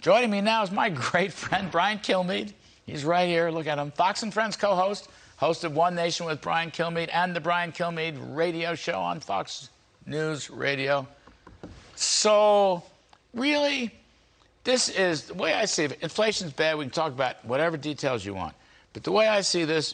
Joining me now is my great friend, Brian Kilmeade. He's right here. Look at him. Fox and Friends co-host, host of One Nation with Brian Kilmeade and the Brian Kilmeade radio show on Fox News Radio. So, really, this is, the way I see it, inflation's bad. We can talk about whatever details you want. But the way I see this,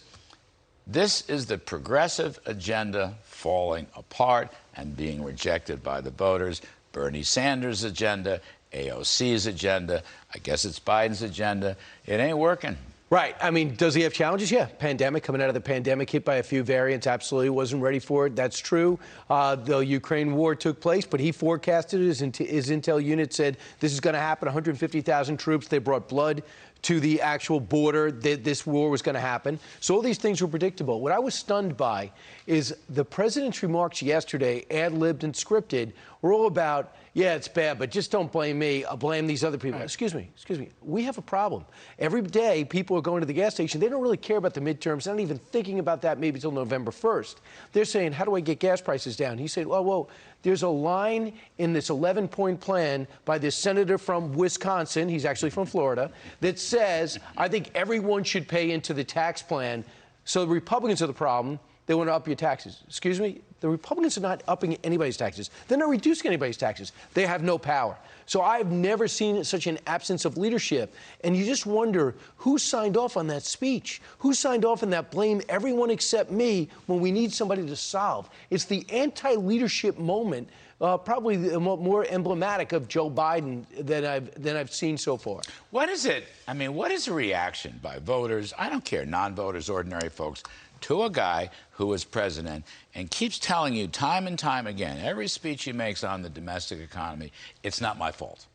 this is the progressive agenda falling apart and being rejected by the voters. Bernie Sanders' agenda, AOC's agenda, I guess it's Biden's agenda. It ain't working. Right. I mean, does he have challenges? Yeah. Pandemic, coming out of the pandemic, hit by a few variants, absolutely wasn't ready for it. That's true. The Ukraine war took place, but he forecasted it. His intel unit said this is going to happen, 150,000 troops. They brought blood to the actual border. This war was going to happen. So all these things were predictable. What I was stunned by is the president's remarks yesterday, ad-libbed and scripted, were all about, yeah, it's bad, but just don't blame me. I'll blame these other people. Right. Excuse me. We have a problem. Every day, people are going to the gas station. They don't really care about the midterms. They're not even thinking about that maybe until November 1st. They're saying, how do I get gas prices down? He said, well, there's a line in this 11-point plan by this senator from Wisconsin, he's actually from Florida, that says, I think everyone should pay into the tax plan. So the Republicans are the problem. They want to up your taxes. Excuse me? The Republicans are not upping anybody's taxes. They're not reducing anybody's taxes. They have no power. So I've never seen such an absence of leadership. And you just wonder who signed off on that speech? Who signed off on that blame everyone except me when we need somebody to solve? It's the anti-leadership moment, probably the more emblematic of Joe Biden than I've seen so far. What is it? I mean, what is the reaction by voters? I don't care, non-voters, ordinary folks, to a guy who is president and keeps telling you time and time again, every speech he makes on the domestic economy, it's not my fault.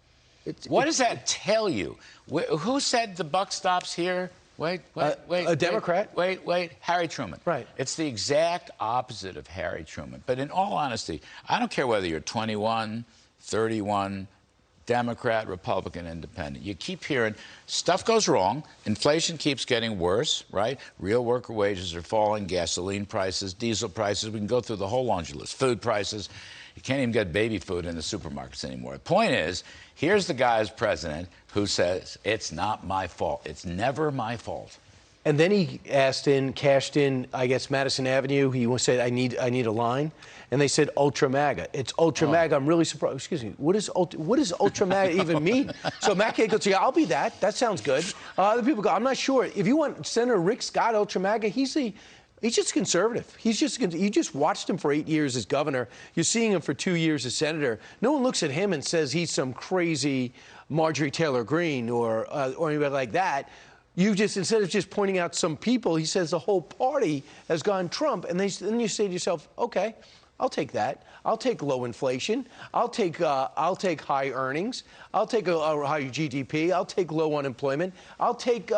What does that tell you? Who said the buck stops here? Wait. A Democrat? Wait. Harry Truman. Right. It's the exact opposite of Harry Truman. But in all honesty, I don't care whether you're 21, 31, Democrat, Republican, Independent. You keep hearing stuff goes wrong. Inflation keeps getting worse, right? Real worker wages are falling, gasoline prices, diesel prices. We can go through the whole laundry list. Food prices. You can't even get baby food in the supermarkets anymore. The point is, here's the guy as president who says, it's not my fault. It's never my fault. And then he cashed in, I guess, Madison Avenue. He said, I need a line. And they said, Ultra MAGA. It's Ultra MAGA. I'm really surprised. Excuse me. What does Ultra MAGA even mean? So Matt Kay goes, yeah, I'll be that. That sounds good. Other people go, I'm not sure. If you want Senator Rick Scott, Ultra MAGA, he's just conservative. You just watched him for 8 years as governor. You're seeing him for 2 years as senator. No one looks at him and says he's some crazy Marjorie Taylor Greene or anybody like that. You just, instead of just pointing out some people, he says the whole party has gone Trump. And then you say to yourself, okay, I'll take that. I'll take low inflation. I'll take high earnings. I'll take a high GDP. I'll take low unemployment. I'll take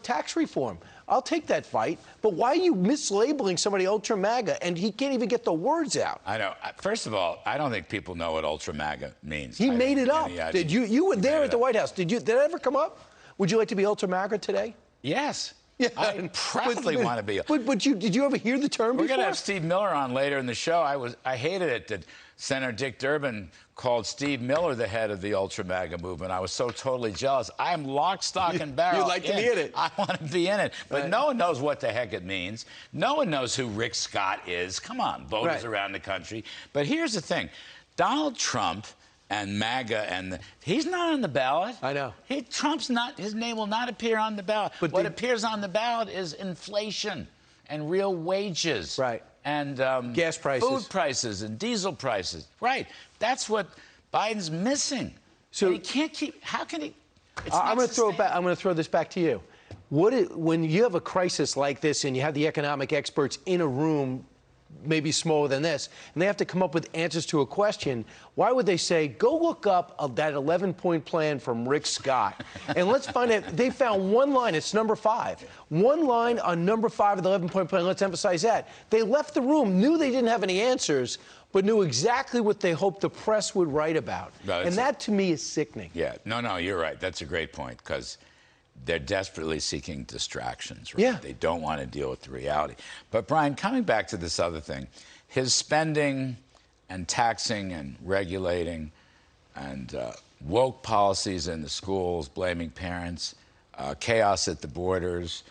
tax reform. I'll take that fight. But why are you mislabeling somebody Ultra MAGA? And he can't even get the words out. I know. First of all, I don't think people know what Ultra MAGA means. He made it up. Did you? You were there at the White House. Did it ever come up? Would you like to be Ultra MAGA today? Yes. Yeah, I proudly want to be. But did you ever hear the term before? We're going to have Steve Miller on later in the show. I hated it that Senator Dick Durbin called Steve Miller the head of the Ultra MAGA movement. I was so totally jealous. I am lock, stock, and barrel. You'd like to be in it. I want to be in it. But no one knows what the heck it means. No one knows who Rick Scott is. Come on, voters around the country. But here's the thing. Donald Trump and MAGA, and he's not on the ballot. I know. Trump's not, his name will not appear on the ballot. But what appears on the ballot is inflation and real wages. Right. And gas prices. Food prices and diesel prices. Right. That's what Biden's missing. So and he can't keep, how can he? I'm going to throw it back. I'm going to throw this back to you. When you have a crisis like this and you have the economic experts in a room maybe smaller than this, and they have to come up with answers to a question, why would they say, go look up that 11-point plan from Rick Scott, and let's find out. They found one line, it's number 5. One line on number 5 of the 11-point plan, let's emphasize that. They left the room, knew they didn't have any answers, but knew exactly what they hoped the press would write about. No, and that, to me, is sickening. Yeah, no, you're right. That's a great point, because they're desperately seeking distractions, right? Yeah. They don't want to deal with the reality. But, Brian, coming back to this other thing, his spending and taxing and regulating and woke policies in the schools, blaming parents, chaos at the borders.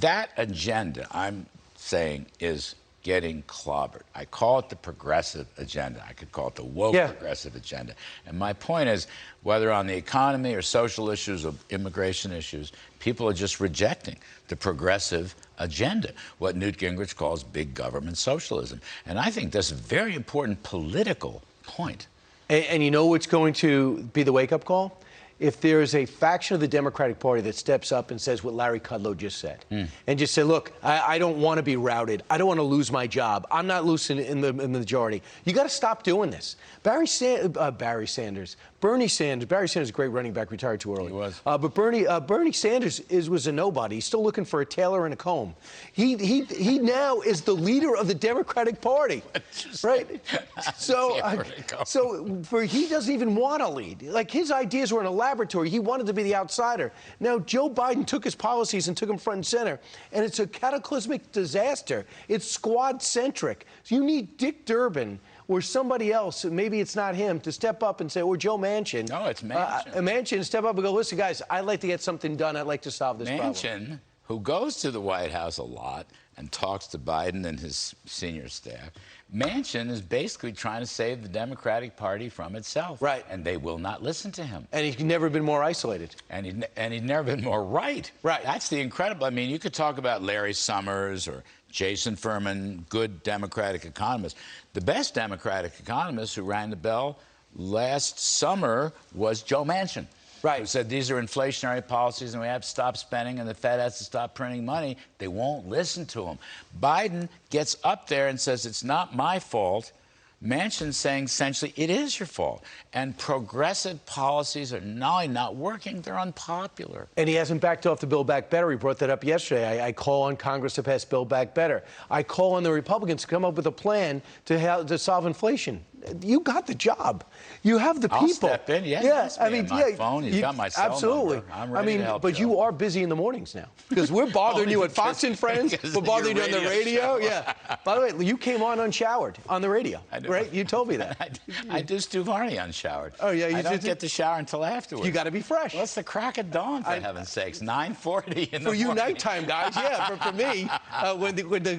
That agenda, I'm saying, is getting clobbered. I call it the progressive agenda. I could call it the woke progressive agenda. And my point is, whether on the economy or social issues or immigration issues, people are just rejecting the progressive agenda, what Newt Gingrich calls big government socialism. And I think that's a very important political point. And you know what's going to be the wake-up call? If there is a faction of the Democratic Party that steps up and says what Larry Kudlow just said, and just say, look, I don't want to be routed. I don't want to lose my job. I'm not losing in the majority. You got to stop doing this. Barry Sanders, Bernie Sanders is a great running back, retired too early. He was. But Bernie Sanders was a nobody. He's still looking for a tailor and a comb. He now is the leader of the Democratic Party, right? So he doesn't even want to lead. Like, his ideas were in a laboratory. He wanted to be the outsider. Now Joe Biden took his policies and took them front and center, and it's a cataclysmic disaster. It's squad-centric. So you need Dick Durbin or somebody else, maybe it's not him, to step up and say, or Joe Manchin. No, it's Manchin. Manchin, step up and go, listen, guys, I'd like to get something done. I'd like to solve this problem. Manchin, who goes to the White House a lot and talks to Biden and his senior staff, Manchin is basically trying to save the Democratic Party from itself. Right. And they will not listen to him. And he's never been more isolated. And he's never been more right. Right. That's the incredible. I mean, you could talk about Larry Summers or Jason Furman, good Democratic economists. The best Democratic economist who rang the bell last summer was Joe Manchin. Right. Who said these are inflationary policies and we have to stop spending and the Fed has to stop printing money. They won't listen to him. Biden gets up there and says it's not my fault. Manchin's saying essentially it is your fault. And progressive policies are not only not working, they're unpopular. And he hasn't backed off the Build Back Better. He brought that up yesterday. I call on Congress to pass Build Back Better. I call on the Republicans to come up with a plan to solve inflation. You got the job. You have the people. I'll step in. Yeah, I mean, my phone. He's got my cell absolutely. number. I'm ready to help but Joe. You are busy in the mornings now because we're bothering you at Fox and Friends. We're bothering you on the radio. Yeah. By the way, you came on unshowered on the radio, right? You told me that. I do Stu Varney unshowered. Oh yeah, I don't get to shower until afterwards. You got to be fresh. Well, it's the crack of dawn, for heaven's sakes. 9:40 in the morning. For you nighttime guys, yeah. For me,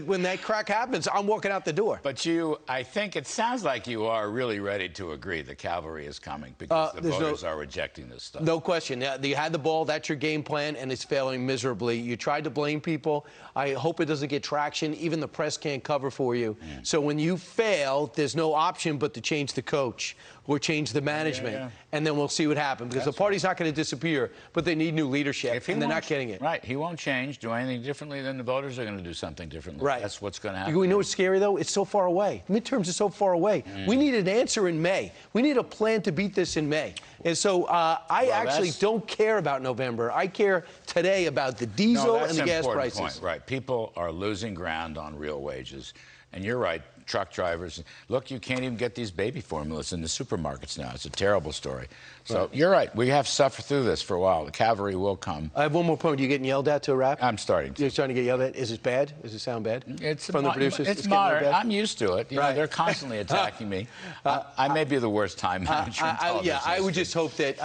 when that crack happens, I'm walking out the door. But I think it sounds like you are really ready to agree the cavalry is coming because the voters are rejecting this stuff. No question. You had the ball. That's your game plan, and it's failing miserably. You tried to blame people. I hope it doesn't get traction. Even the press can't cover for you. So when you fail, there's no option but to change the coach or change the management, and then we'll see what happens. Because the party's not going to disappear, but they need new leadership, and they're not getting it. Right. He won't change, do anything differently, then the voters are going to do something differently. Right. That's what's going to happen. You know what's scary, though? It's so far away. Midterms are so far away. We need an answer in May. We need a plan to beat this in May. And so I actually don't care about November. I care today about the diesel and the gas prices. Point. Right. People are losing ground on real wages. And you're right, truck drivers. Look, you can't even get these baby formulas in the supermarkets now. It's a terrible story. So you're right. We have to suffer through this for a while. The cavalry will come. I have one more point. Are you getting yelled at to a wrap? I'm starting to. You're starting to get yelled at? Is it bad? Does it sound bad? It's from the producers? It's moderate. I'm used to it. You know, they're constantly attacking me. I may be the worst time manager in television. Yeah, I would just hope that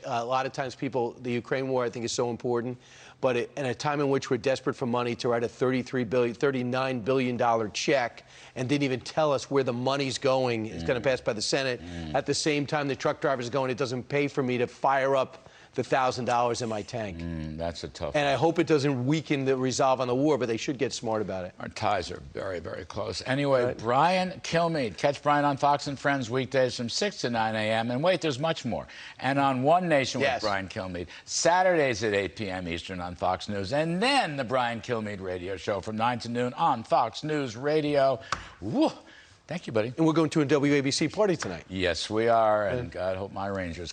a lot of times the Ukraine war, I think, is so important. But in a time in which we're desperate for money to write a $39 billion check and didn't even tell us where the money's going, it's going to pass by the Senate. At the same time, the truck drivers are going, it doesn't pay for me to fire up the $1,000 in my tank. That's a tough one. I hope it doesn't weaken the resolve on the war, but they should get smart about it. Our ties are very, very close. Anyway, Brian Kilmeade. Catch Brian on Fox and Friends weekdays from 6 to 9 a.m. And wait, there's much more. And on One Nation with Brian Kilmeade, Saturdays at 8 p.m. Eastern on Fox News. And then the Brian Kilmeade radio show from 9 to noon on Fox News Radio. Woo. Thank you, buddy. And we're going to a WABC party tonight. Yes, we are. And God, hope my Rangers